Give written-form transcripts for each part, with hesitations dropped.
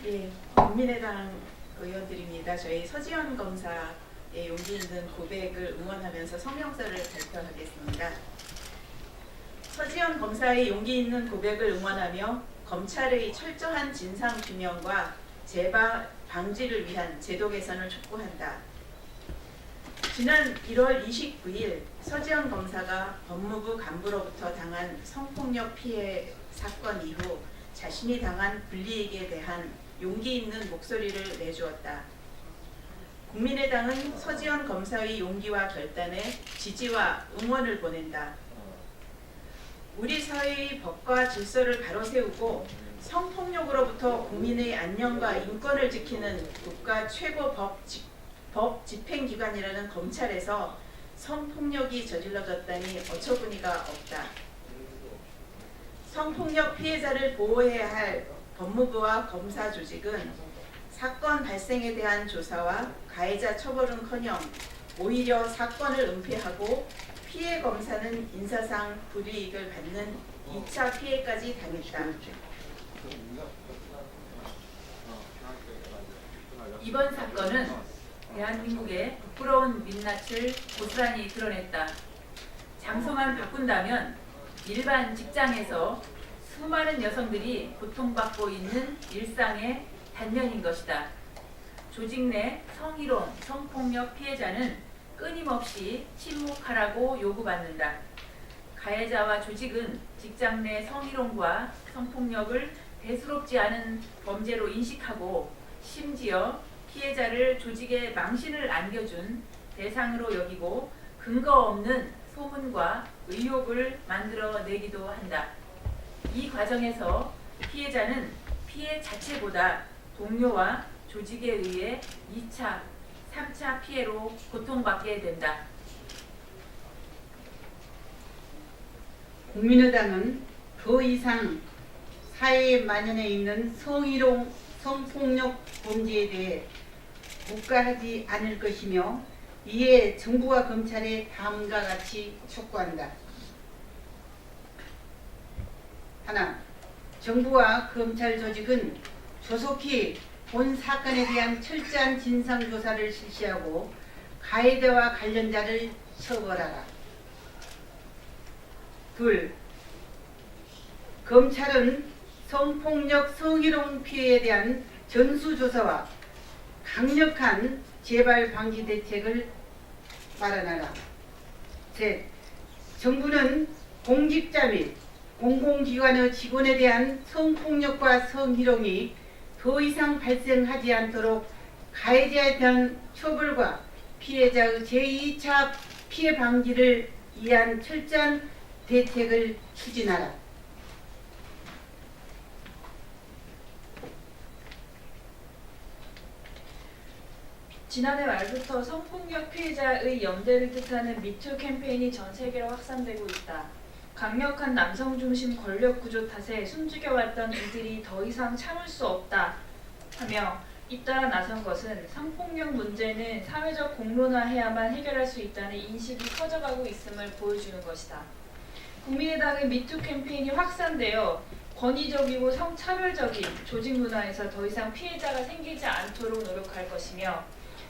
예, 국민의당 의원들입니다. 저희 서지현 검사의 용기 있는 고백을 응원하면서 성명서를 발표하겠습니다. 서지현 검사의 용기 있는 고백을 응원하며 검찰의 철저한 진상 규명과 재발 방지를 위한 제도 개선을 촉구한다. 지난 1월 29일 서지현 검사가 법무부 간부로부터 당한 성폭력 피해 사건 이후 자신이 당한 불이익에 대한 용기 있는 목소리를 내주었다. 국민의당은 서지현 검사의 용기와 결단에 지지와 응원을 보낸다. 우리 사회의 법과 질서를 바로 세우고 성폭력으로부터 국민의 안녕과 인권을 지키는 국가 최고 법 집행기관이라는 검찰에서 성폭력이 저질러졌다니 어처구니가 없다. 성폭력 피해자를 보호해야 할 법무부와 검사 조직은 사건 발생에 대한 조사와 가해자 처벌은커녕 오히려 사건을 은폐하고 피해 검사는 인사상 불이익을 받는 2차 피해까지 당했다. 이번 사건은 대한민국의 부끄러운 민낯을 고스란히 드러냈다. 장소만 바꾼다면 일반 직장에서 수많은 여성들이 고통받고 있는 일상의 단면인 것이다. 조직 내 성희롱, 성폭력 피해자는 끊임없이 침묵하라고 요구받는다. 가해자와 조직은 직장 내 성희롱과 성폭력을 대수롭지 않은 범죄로 인식하고 심지어 피해자를 조직에 망신을 안겨준 대상으로 여기고 근거 없는 소문과 의혹을 만들어내기도 한다. 이 과정에서 피해자는 피해 자체보다 동료와 조직에 의해 2차, 3차 피해로 고통받게 된다. 국민의당은 더 이상 사회에 만연해 있는 성희롱, 성폭력 범죄에 대해 묵과하지 않을 것이며 이에 정부와 검찰의 다음과 같이 촉구한다. 하나, 정부와 검찰 조직은 조속히 본 사건에 대한 철저한 진상조사를 실시하고 가해자와 관련자를 처벌하라. 둘, 검찰은 성폭력, 성희롱 피해에 대한 전수조사와 강력한 재발 방지 대책을 마련하라. 셋, 정부는 공직자 및 공공기관의 직원에 대한 성폭력과 성희롱이 더 이상 발생하지 않도록 가해자에 대한 처벌과 피해자의 제2차 피해 방지를 위한 철저한 대책을 추진하라. 지난해 말부터 성폭력 피해자의 연대를 뜻하는 미투 캠페인이 전 세계로 확산되고 있다. 강력한 남성 중심 권력 구조 탓에 숨죽여왔던 이들이 더 이상 참을 수 없다 하며 잇따라 나선 것은 성폭력 문제는 사회적 공론화해야만 해결할 수 있다는 인식이 커져가고 있음을 보여주는 것이다. 국민의당은 미투 캠페인이 확산되어 권위적이고 성차별적인 조직 문화에서 더 이상 피해자가 생기지 않도록 노력할 것이며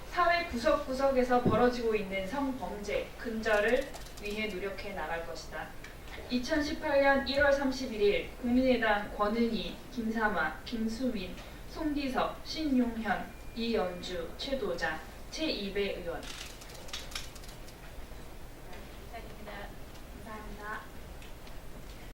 사회 구석구석에서 벌어지고 있는 성범죄 근절을 위해 노력해 나갈 것이다. 2018년 1월 31일 국민의당 권은희, 김삼아, 김수민, 송기석, 신용현, 이연주, 최도자, 최이배 의원